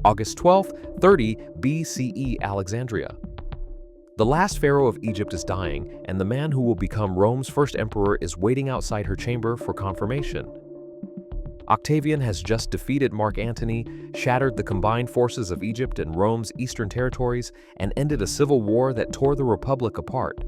August 12, 30 BCE, Alexandria. The last pharaoh of Egypt is dying, and the man who will become Rome's first emperor is waiting outside her chamber for confirmation. Octavian has just defeated Mark Antony, shattered the combined forces of Egypt and Rome's eastern territories, and ended a civil war that tore the Republic apart.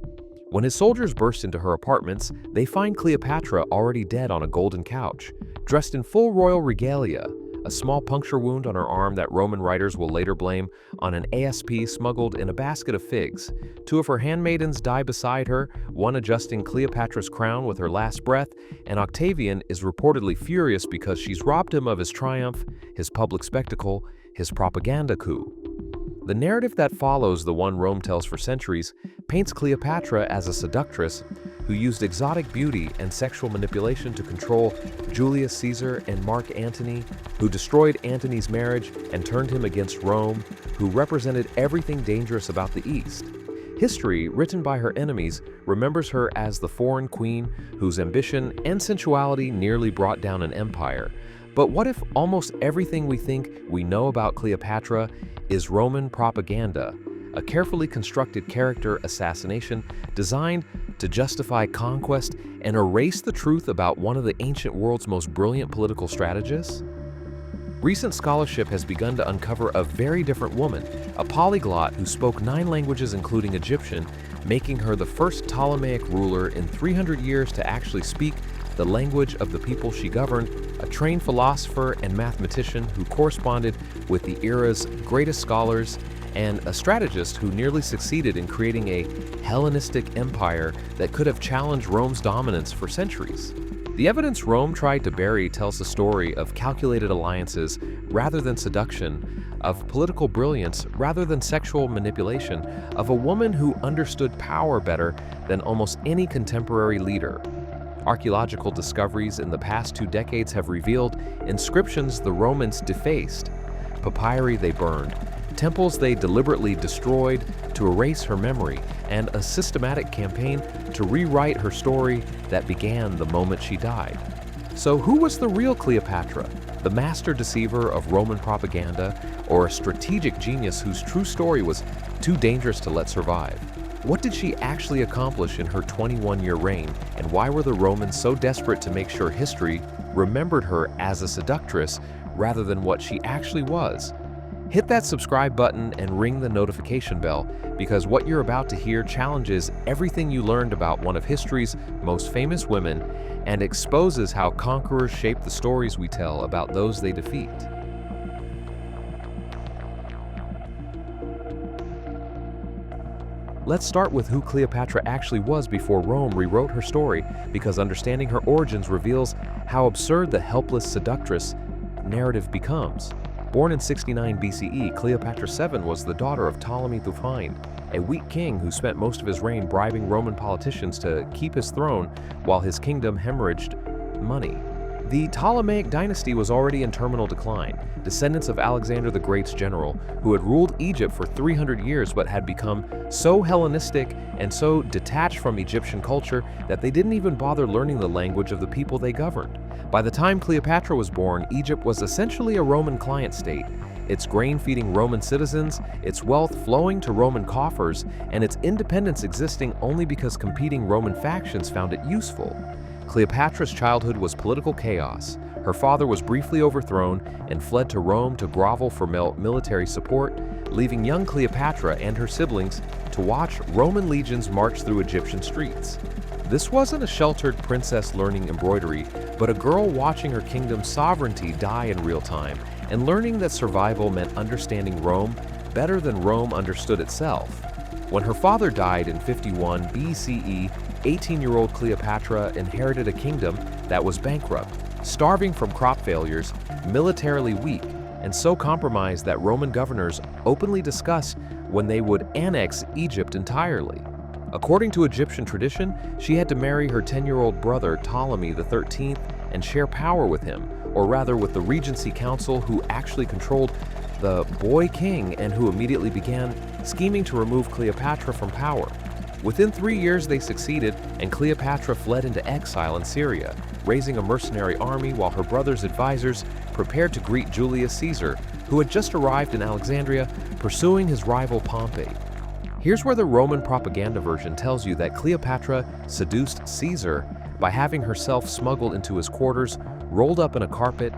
When his soldiers burst into her apartments, they find Cleopatra already dead on a golden couch, dressed in full royal regalia, a small puncture wound on her arm that Roman writers will later blame on an ASP smuggled in a basket of figs. Two of her handmaidens die beside her, one adjusting Cleopatra's crown with her last breath, and Octavian is reportedly furious because she's robbed him of his triumph, his public spectacle, his propaganda coup. The narrative that follows, the one Rome tells for centuries, paints Cleopatra as a seductress who used exotic beauty and sexual manipulation to control Julius Caesar and Mark Antony, who destroyed Antony's marriage and turned him against Rome, who represented everything dangerous about the East. History, written by her enemies, remembers her as the foreign queen whose ambition and sensuality nearly brought down an empire. But what if almost everything we think we know about Cleopatra is Roman propaganda, a carefully constructed character assassination designed to justify conquest and erase the truth about one of the ancient world's most brilliant political strategists? Recent scholarship has begun to uncover a very different woman, a polyglot who spoke 9 languages including Egyptian, making her the first Ptolemaic ruler in 300 years to actually speak the language of the people she governed, a trained philosopher and mathematician who corresponded with the era's greatest scholars, and a strategist who nearly succeeded in creating a Hellenistic empire that could have challenged Rome's dominance for centuries. The evidence Rome tried to bury tells the story of calculated alliances rather than seduction, of political brilliance rather than sexual manipulation, of a woman who understood power better than almost any contemporary leader. Archaeological discoveries in the past 2 decades have revealed inscriptions the Romans defaced, papyri they burned, temples they deliberately destroyed to erase her memory, and a systematic campaign to rewrite her story that began the moment she died. So who was the real Cleopatra? The master deceiver of Roman propaganda, or a strategic genius whose true story was too dangerous to let survive? What did she actually accomplish in her 21-year reign, and why were the Romans so desperate to make sure history remembered her as a seductress rather than what she actually was? Hit that subscribe button and ring the notification bell, because what you're about to hear challenges everything you learned about one of history's most famous women and exposes how conquerors shape the stories we tell about those they defeat. Let's start with who Cleopatra actually was before Rome rewrote her story, because understanding her origins reveals how absurd the helpless seductress narrative becomes. Born in 69 BCE, Cleopatra VII was the daughter of Ptolemy the Find, a weak king who spent most of his reign bribing Roman politicians to keep his throne while his kingdom hemorrhaged money. The Ptolemaic dynasty was already in terminal decline, descendants of Alexander the Great's general, who had ruled Egypt for 300 years but had become so Hellenistic and so detached from Egyptian culture that they didn't even bother learning the language of the people they governed. By the time Cleopatra was born, Egypt was essentially a Roman client state, its grain feeding Roman citizens, its wealth flowing to Roman coffers, and its independence existing only because competing Roman factions found it useful. Cleopatra's childhood was political chaos. Her father was briefly overthrown and fled to Rome to grovel for military support, leaving young Cleopatra and her siblings to watch Roman legions march through Egyptian streets. This wasn't a sheltered princess learning embroidery, but a girl watching her kingdom's sovereignty die in real time and learning that survival meant understanding Rome better than Rome understood itself. When her father died in 51 BCE, 18-year-old Cleopatra inherited a kingdom that was bankrupt, starving from crop failures, militarily weak, and so compromised that Roman governors openly discussed when they would annex Egypt entirely. According to Egyptian tradition, she had to marry her 10-year-old brother Ptolemy XIII and share power with him, or rather with the Regency Council, who actually controlled the boy king and who immediately began scheming to remove Cleopatra from power. Within 3 years they succeeded, and Cleopatra fled into exile in Syria, raising a mercenary army while her brother's advisors prepared to greet Julius Caesar, who had just arrived in Alexandria pursuing his rival Pompey. Here's where the Roman propaganda version tells you that Cleopatra seduced Caesar by having herself smuggled into his quarters, rolled up in a carpet,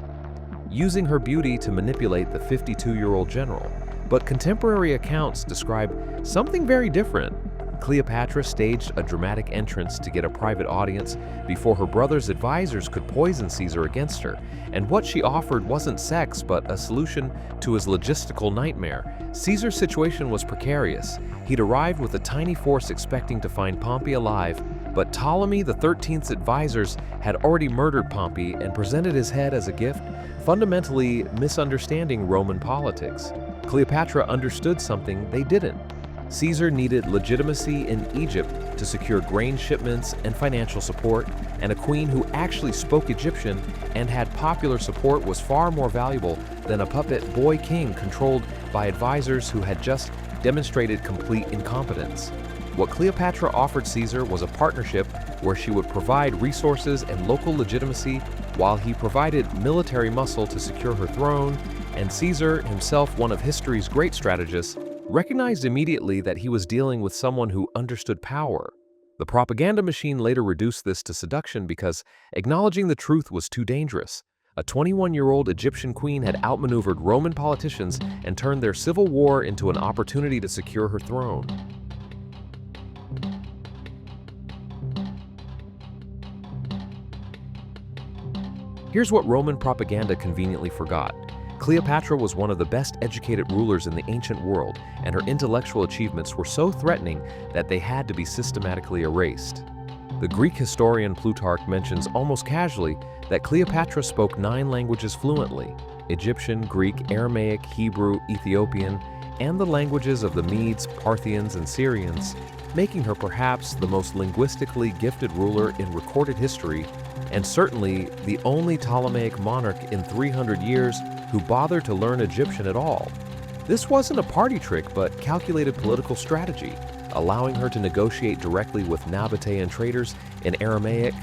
using her beauty to manipulate the 52-year-old general. But contemporary accounts describe something very different. Cleopatra staged a dramatic entrance to get a private audience before her brother's advisors could poison Caesar against her, and what she offered wasn't sex but a solution to his logistical nightmare. Caesar's situation was precarious. He'd arrived with a tiny force expecting to find Pompey alive, but Ptolemy XIII's advisors had already murdered Pompey and presented his head as a gift, fundamentally misunderstanding Roman politics. Cleopatra understood something they didn't. Caesar needed legitimacy in Egypt to secure grain shipments and financial support, and a queen who actually spoke Egyptian and had popular support was far more valuable than a puppet boy king controlled by advisors who had just demonstrated complete incompetence. What Cleopatra offered Caesar was a partnership where she would provide resources and local legitimacy while he provided military muscle to secure her throne, and Caesar, himself one of history's great strategists, recognized immediately that he was dealing with someone who understood power. The propaganda machine later reduced this to seduction because acknowledging the truth was too dangerous. A 21-year-old Egyptian queen had outmaneuvered Roman politicians and turned their civil war into an opportunity to secure her throne. Here's what Roman propaganda conveniently forgot. Cleopatra was one of the best educated rulers in the ancient world, and her intellectual achievements were so threatening that they had to be systematically erased. The Greek historian Plutarch mentions almost casually that Cleopatra spoke 9 languages fluently: Egyptian, Greek, Aramaic, Hebrew, Ethiopian, and the languages of the Medes, Parthians, and Syrians, making her perhaps the most linguistically gifted ruler in recorded history, and certainly the only Ptolemaic monarch in 300 years who bothered to learn Egyptian at all. This wasn't a party trick, but calculated political strategy, allowing her to negotiate directly with Nabatean traders in Aramaic,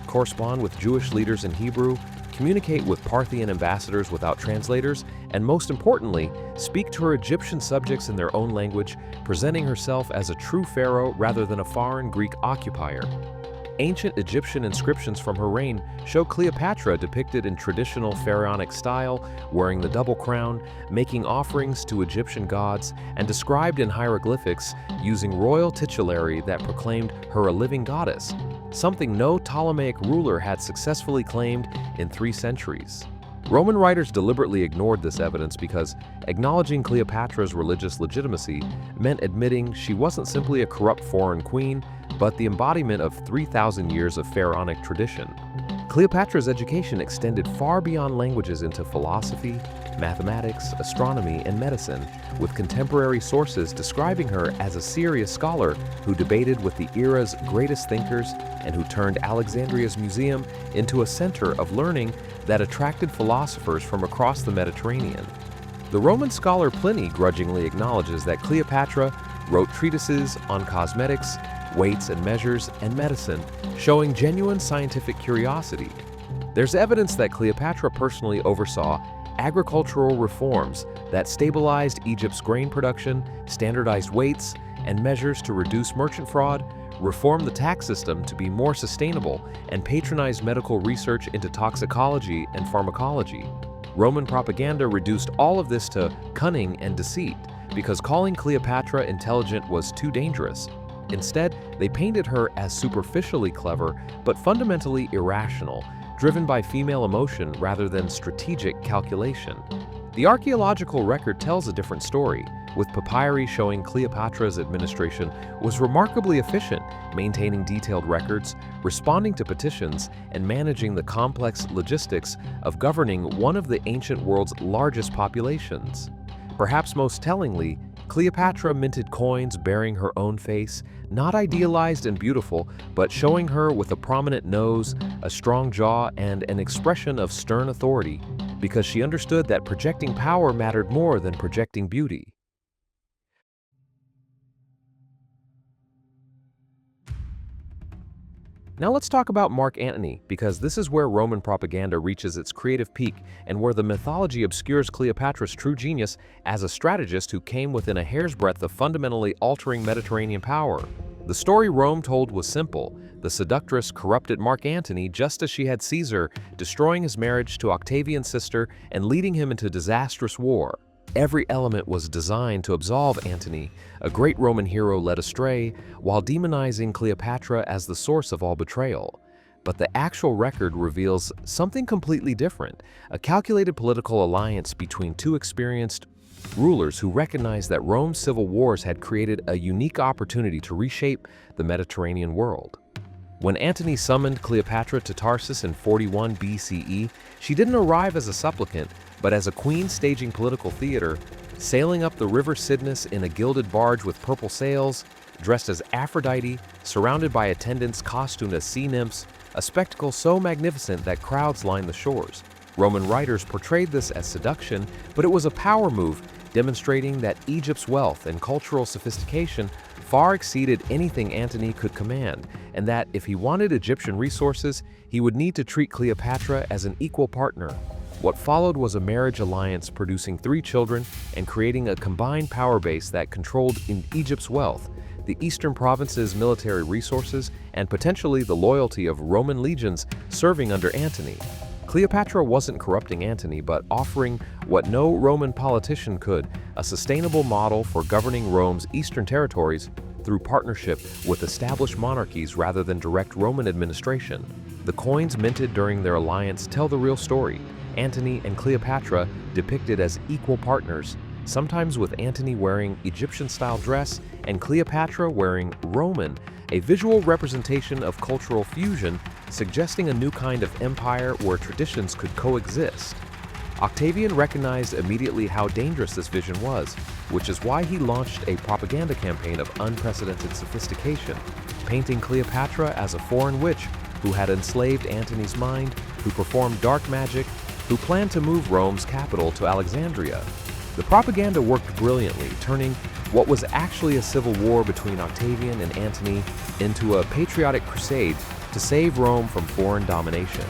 correspond with Jewish leaders in Hebrew, communicate with Parthian ambassadors without translators, and most importantly, speak to her Egyptian subjects in their own language, presenting herself as a true pharaoh rather than a foreign Greek occupier. Ancient Egyptian inscriptions from her reign show Cleopatra depicted in traditional pharaonic style, wearing the double crown, making offerings to Egyptian gods, and described in hieroglyphics using royal titulary that proclaimed her a living goddess, something no Ptolemaic ruler had successfully claimed in 3 centuries. Roman writers deliberately ignored this evidence because acknowledging Cleopatra's religious legitimacy meant admitting she wasn't simply a corrupt foreign queen, but the embodiment of 3,000 years of pharaonic tradition. Cleopatra's education extended far beyond languages into philosophy, mathematics, astronomy, and medicine, with contemporary sources describing her as a serious scholar who debated with the era's greatest thinkers and who turned Alexandria's museum into a center of learning that attracted philosophers from across the Mediterranean. The Roman scholar Pliny grudgingly acknowledges that Cleopatra wrote treatises on cosmetics, weights and measures, and medicine, showing genuine scientific curiosity. There's evidence that Cleopatra personally oversaw agricultural reforms that stabilized Egypt's grain production, standardized weights and measures to reduce merchant fraud, reformed the tax system to be more sustainable, and patronized medical research into toxicology and pharmacology. Roman propaganda reduced all of this to cunning and deceit because calling Cleopatra intelligent was too dangerous. Instead, they painted her as superficially clever but fundamentally irrational, driven by female emotion rather than strategic calculation. The archaeological record tells a different story, with papyri showing Cleopatra's administration was remarkably efficient, maintaining detailed records, responding to petitions, and managing the complex logistics of governing one of the ancient world's largest populations. Perhaps most tellingly, Cleopatra minted coins bearing her own face, not idealized and beautiful, but showing her with a prominent nose, a strong jaw, and an expression of stern authority, because she understood that projecting power mattered more than projecting beauty. Now let's talk about Mark Antony, because this is where Roman propaganda reaches its creative peak and where the mythology obscures Cleopatra's true genius as a strategist who came within a hair's breadth of fundamentally altering Mediterranean power. The story Rome told was simple. The seductress corrupted Mark Antony just as she had Caesar, destroying his marriage to Octavian's sister and leading him into disastrous war. Every element was designed to absolve Antony, a great Roman hero led astray, while demonizing Cleopatra as the source of all betrayal. But the actual record reveals something completely different, a calculated political alliance between two experienced rulers who recognized that Rome's civil wars had created a unique opportunity to reshape the Mediterranean world. When Antony summoned Cleopatra to Tarsus in 41 BCE, she didn't arrive as a supplicant, but as a queen staging political theater, sailing up the river Cydnus in a gilded barge with purple sails, dressed as Aphrodite, surrounded by attendants costumed as sea nymphs, a spectacle so magnificent that crowds lined the shores. Roman writers portrayed this as seduction, but it was a power move, demonstrating that Egypt's wealth and cultural sophistication far exceeded anything Antony could command, and that if he wanted Egyptian resources, he would need to treat Cleopatra as an equal partner. What followed was a marriage alliance producing 3 children and creating a combined power base that controlled Egypt's wealth, the eastern provinces' military resources, and potentially the loyalty of Roman legions serving under Antony. Cleopatra wasn't corrupting Antony, but offering what no Roman politician could, a sustainable model for governing Rome's eastern territories through partnership with established monarchies rather than direct Roman administration. The coins minted during their alliance tell the real story. Antony and Cleopatra depicted as equal partners, sometimes with Antony wearing Egyptian-style dress and Cleopatra wearing Roman, a visual representation of cultural fusion, suggesting a new kind of empire where traditions could coexist. Octavian recognized immediately how dangerous this vision was, which is why he launched a propaganda campaign of unprecedented sophistication, painting Cleopatra as a foreign witch who had enslaved Antony's mind, who performed dark magic, who planned to move Rome's capital to Alexandria. The propaganda worked brilliantly, turning what was actually a civil war between Octavian and Antony into a patriotic crusade to save Rome from foreign domination.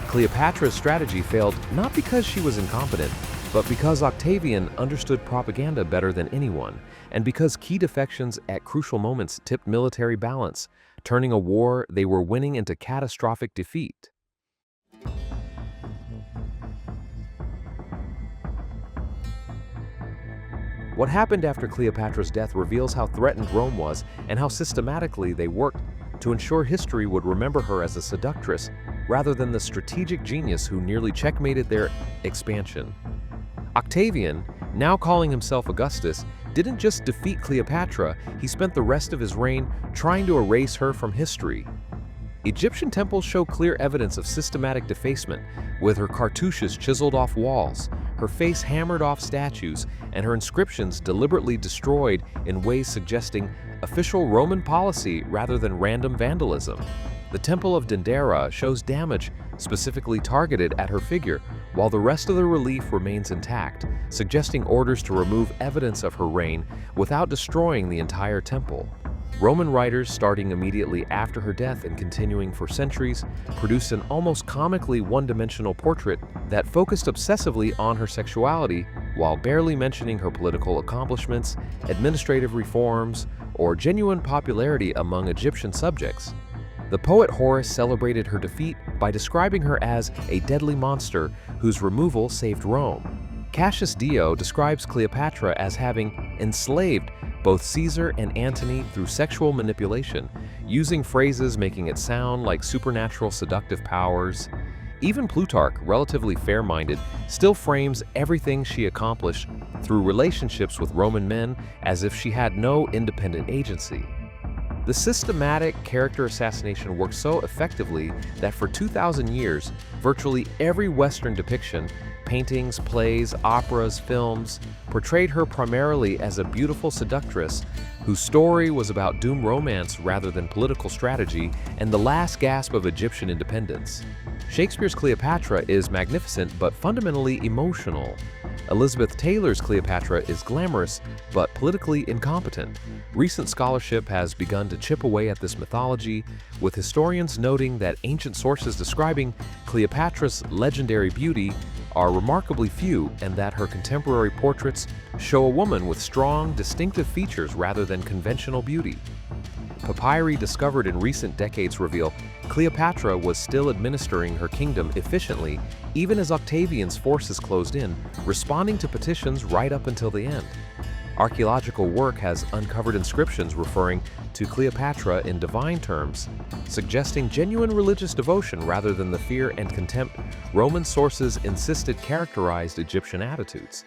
Cleopatra's strategy failed not because she was incompetent, but because Octavian understood propaganda better than anyone, and because key defections at crucial moments tipped military balance, turning a war they were winning into catastrophic defeat. What happened after Cleopatra's death reveals how threatened Rome was and how systematically they worked to ensure history would remember her as a seductress rather than the strategic genius who nearly checkmated their expansion. Octavian, now calling himself Augustus, didn't just defeat Cleopatra, he spent the rest of his reign trying to erase her from history. Egyptian temples show clear evidence of systematic defacement, with her cartouches chiseled off walls, her face hammered off statues, and her inscriptions deliberately destroyed in ways suggesting official Roman policy rather than random vandalism. The Temple of Dendera shows damage specifically targeted at her figure, while the rest of the relief remains intact, suggesting orders to remove evidence of her reign without destroying the entire temple. Roman writers, starting immediately after her death and continuing for centuries, produced an almost comically one-dimensional portrait that focused obsessively on her sexuality while barely mentioning her political accomplishments, administrative reforms, or genuine popularity among Egyptian subjects. The poet Horace celebrated her defeat by describing her as a deadly monster whose removal saved Rome. Cassius Dio describes Cleopatra as having enslaved both Caesar and Antony through sexual manipulation, using phrases making it sound like supernatural seductive powers. Even Plutarch, relatively fair-minded, still frames everything she accomplished through relationships with Roman men as if she had no independent agency. The systematic character assassination worked so effectively that for 2,000 years, virtually every Western depiction Paintings, plays, operas, films portrayed her primarily as a beautiful seductress whose story was about doomed romance rather than political strategy and the last gasp of Egyptian independence. Shakespeare's Cleopatra is magnificent but fundamentally emotional. Elizabeth Taylor's Cleopatra is glamorous but politically incompetent. Recent scholarship has begun to chip away at this mythology, with historians noting that ancient sources describing Cleopatra's legendary beauty are remarkably few and that her contemporary portraits show a woman with strong, distinctive features rather than conventional beauty. Papyri discovered in recent decades reveal Cleopatra was still administering her kingdom efficiently even as Octavian's forces closed in, responding to petitions right up until the end. Archaeological work has uncovered inscriptions referring to Cleopatra in divine terms, suggesting genuine religious devotion rather than the fear and contempt Roman sources insisted characterized Egyptian attitudes.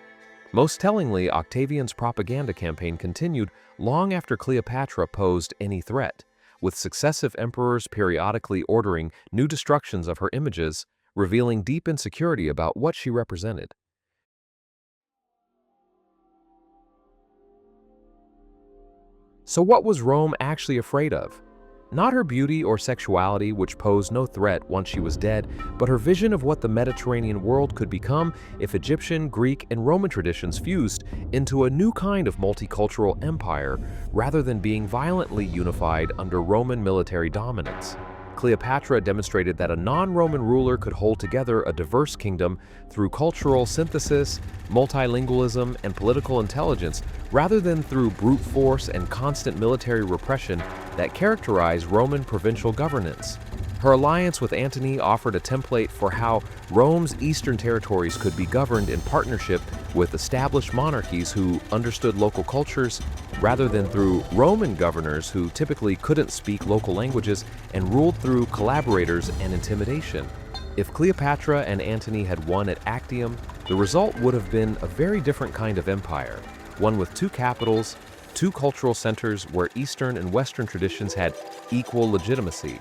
Most tellingly, Octavian's propaganda campaign continued long after Cleopatra posed any threat, with successive emperors periodically ordering new destructions of her images, revealing deep insecurity about what she represented. So what was Rome actually afraid of? Not her beauty or sexuality, which posed no threat once she was dead, but her vision of what the Mediterranean world could become if Egyptian, Greek, and Roman traditions fused into a new kind of multicultural empire rather than being violently unified under Roman military dominance. Cleopatra demonstrated that a non-Roman ruler could hold together a diverse kingdom through cultural synthesis, multilingualism, and political intelligence rather than through brute force and constant military repression that characterized Roman provincial governance. Her alliance with Antony offered a template for how Rome's eastern territories could be governed in partnership with established monarchies who understood local cultures rather than through Roman governors who typically couldn't speak local languages and ruled through collaborators and intimidation. If Cleopatra and Antony had won at Actium, the result would have been a very different kind of empire, one with two capitals, two cultural centers where Eastern and Western traditions had equal legitimacy.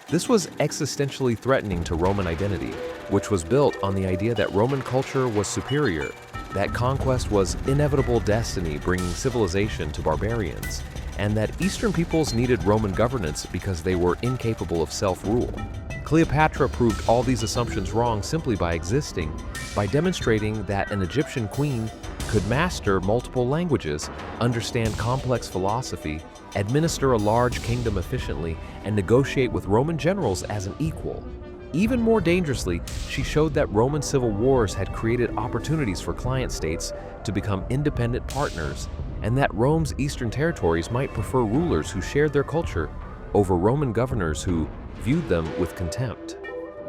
This was existentially threatening to Roman identity, which was built on the idea that Roman culture was superior, that conquest was inevitable destiny bringing civilization to barbarians, and that Eastern peoples needed Roman governance because they were incapable of self-rule. Cleopatra proved all these assumptions wrong simply by existing, by demonstrating that an Egyptian queen could master multiple languages, understand complex philosophy, administer a large kingdom efficiently, and negotiate with Roman generals as an equal. Even more dangerously, she showed that Roman civil wars had created opportunities for client states to become independent partners, and that Rome's eastern territories might prefer rulers who shared their culture over Roman governors who viewed them with contempt.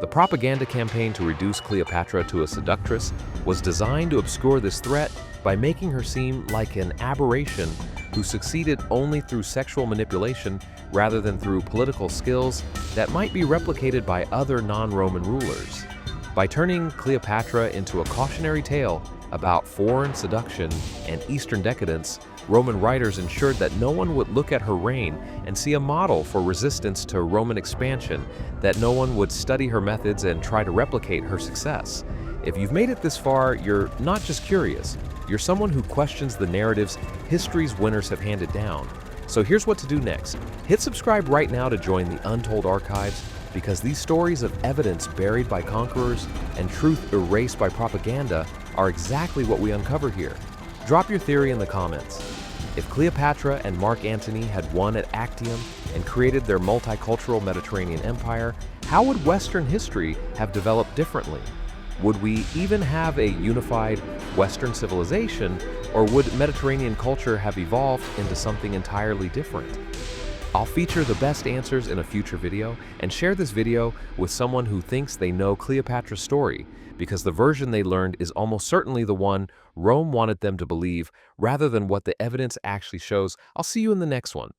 The propaganda campaign to reduce Cleopatra to a seductress was designed to obscure this threat by making her seem like an aberration who succeeded only through sexual manipulation rather than through political skills that might be replicated by other non-Roman rulers. By turning Cleopatra into a cautionary tale about foreign seduction and Eastern decadence, Roman writers ensured that no one would look at her reign and see a model for resistance to Roman expansion, that no one would study her methods and try to replicate her success. If you've made it this far, you're not just curious, you're someone who questions the narratives history's winners have handed down. So here's what to do next. Hit subscribe right now to join the Untold archives, because these stories of evidence buried by conquerors and truth erased by propaganda are exactly what we uncover here. Drop your theory in the comments. If Cleopatra and Mark Antony had won at Actium and created their multicultural Mediterranean empire, how would Western history have developed differently? Would we even have a unified Western civilization, or would Mediterranean culture have evolved into something entirely different? I'll feature the best answers in a future video and share this video with someone who thinks they know Cleopatra's story, because the version they learned is almost certainly the one Rome wanted them to believe rather than what the evidence actually shows. I'll see you in the next one.